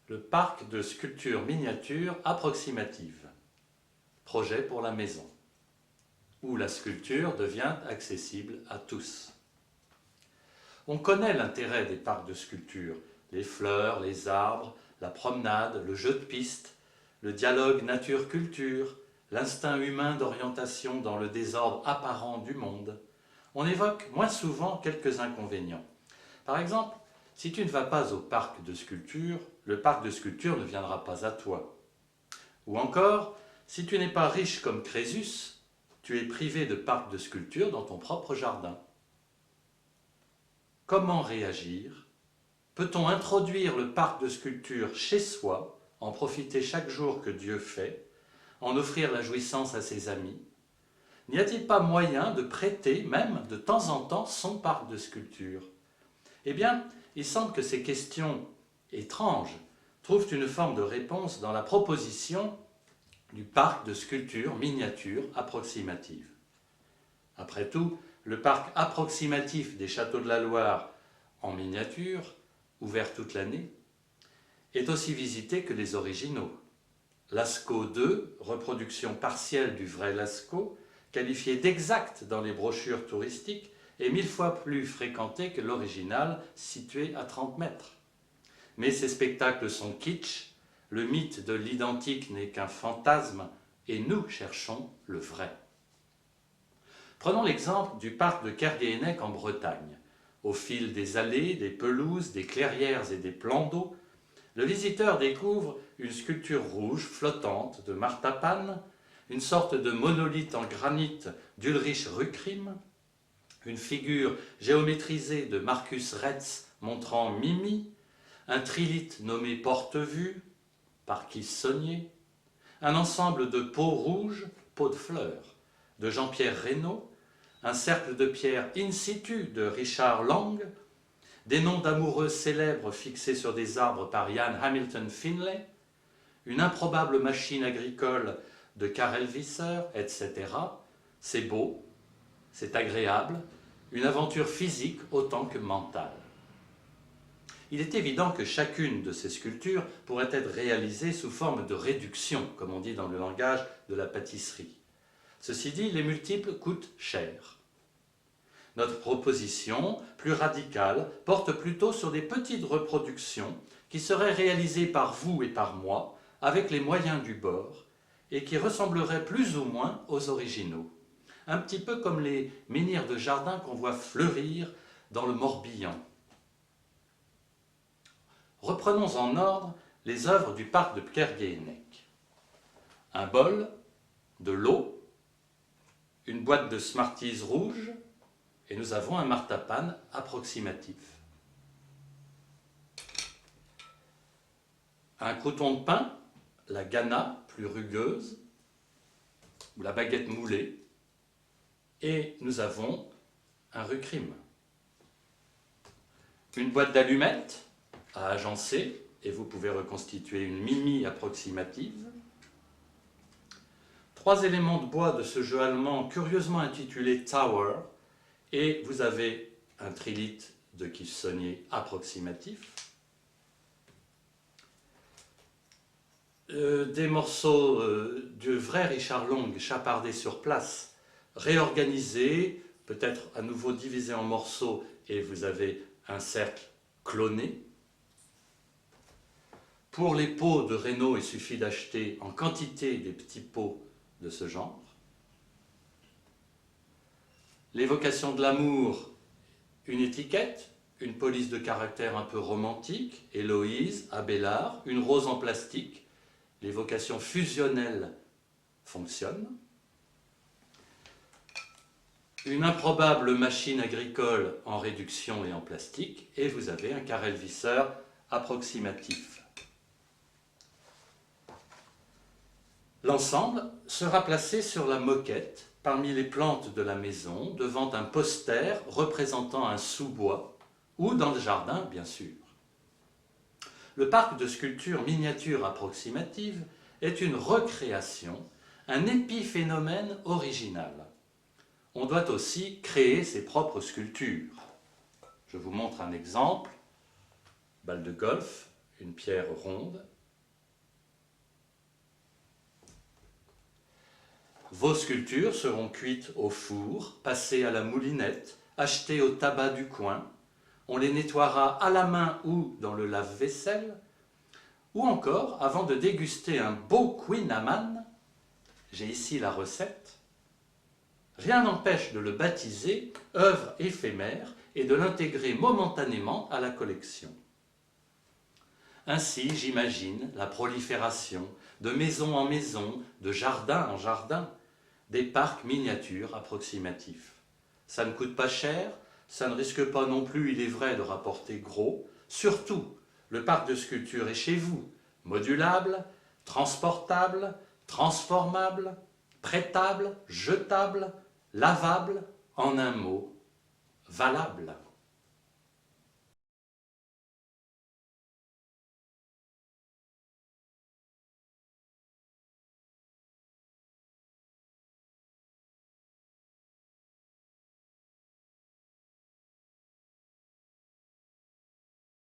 Le parc de sculptures miniatures approximatives, projet pour la maison, où la sculpture devient accessible à tous. On connaît l'intérêt des parcs de sculpture, les fleurs, les arbres, la promenade, le jeu de piste, le dialogue nature-culture, l'instinct humain d'orientation dans le désordre apparent du monde. On évoque moins souvent quelques inconvénients. Par exemple, si tu ne vas pas au parc de sculpture, le parc de sculpture ne viendra pas à toi. Ou encore, si tu n'es pas riche comme Crésus, tu es privé de parc de sculpture dans ton propre jardin. Comment réagir? Peut-on introduire le parc de sculpture chez soi, en profiter chaque jour que Dieu fait, en offrir la jouissance à ses amis? N'y a-t-il pas moyen de prêter, même de temps en temps, son parc de sculpture? Eh bien, il semble que ces questions étranges trouvent une forme de réponse dans la proposition du parc de sculpture miniature approximative. Après tout, le parc approximatif des Châteaux de la Loire en miniature, ouvert toute l'année, est aussi visité que les originaux. Lascaux 2, reproduction partielle du vrai Lascaux, qualifié d'exact dans les brochures touristiques, est 1000 fois plus fréquenté que l'original situé à 30 mètres. Mais ces spectacles sont kitsch, le mythe de l'identique n'est qu'un fantasme et nous cherchons le vrai. Prenons l'exemple du parc de Kerguéhennec en Bretagne. Au fil des allées, des pelouses, des clairières et des plans d'eau, le visiteur découvre une sculpture rouge flottante de Martha Pan, une sorte de monolithe en granit d'Ulrich Rückrim, une figure géométrisée de Marcus Retz montrant Mimi, un trilithe nommé Porte-Vue, par Keith Saunier, un ensemble de pots rouges, pots de fleurs, de Jean-Pierre Reynaud, un cercle de pierre in situ de Richard Lang, des noms d'amoureux célèbres fixés sur des arbres par Ian Hamilton Finlay, une improbable machine agricole de Karel Visser, etc. C'est beau, c'est agréable, une aventure physique autant que mentale. Il est évident que chacune de ces sculptures pourrait être réalisée sous forme de réduction, comme on dit dans le langage de la pâtisserie. Ceci dit, les multiples coûtent cher. Notre proposition, plus radicale, porte plutôt sur des petites reproductions qui seraient réalisées par vous et par moi, avec les moyens du bord, et qui ressembleraient plus ou moins aux originaux. Un petit peu comme les menhirs de jardin qu'on voit fleurir dans le Morbihan. Reprenons en ordre les œuvres du parc de Kerguéhennec. Un bol, de l'eau, une boîte de Smarties rouge, et nous avons un martapan approximatif. Un crouton de pain, la Ghana, plus rugueuse, ou la baguette moulée, et nous avons un Rückrim. Une boîte d'allumettes à agencer, et vous pouvez reconstituer une Mimi approximative. 3 éléments de bois de ce jeu allemand curieusement intitulé Tower, et vous avez un trilithe de Keith Saunier approximatif. Des morceaux du vrai Richard Long chapardés sur place, réorganisés, peut-être à nouveau divisés en morceaux, et vous avez un cercle cloné. Pour les pots de Reynaud, il suffit d'acheter en quantité des petits pots de ce genre. L'évocation de l'amour, une étiquette, une police de caractère un peu romantique, Héloïse, Abélard, une rose en plastique. L'évocation fusionnelle fonctionne. Une improbable machine agricole en réduction et en plastique, et vous avez un Karel Visser approximatif. L'ensemble sera placé sur la moquette, parmi les plantes de la maison, devant un poster représentant un sous-bois, ou dans le jardin, bien sûr. Le parc de sculpture miniature approximative est une recréation, un épiphénomène original. On doit aussi créer ses propres sculptures. Je vous montre un exemple, balle de golf, une pierre ronde. Vos sculptures seront cuites au four, passées à la moulinette, achetées au tabac du coin. On les nettoiera à la main ou dans le lave-vaisselle. Ou encore, avant de déguster un beau Queen Amman, j'ai ici la recette, rien n'empêche de le baptiser œuvre éphémère et de l'intégrer momentanément à la collection. Ainsi, j'imagine la prolifération de maison en maison, de jardin en jardin, des parcs miniatures approximatifs. Ça ne coûte pas cher, ça ne risque pas non plus, il est vrai, de rapporter gros. Surtout, le parc de sculpture est chez vous, modulable, transportable, transformable, prêtable, jetable, lavable, en un mot, valable.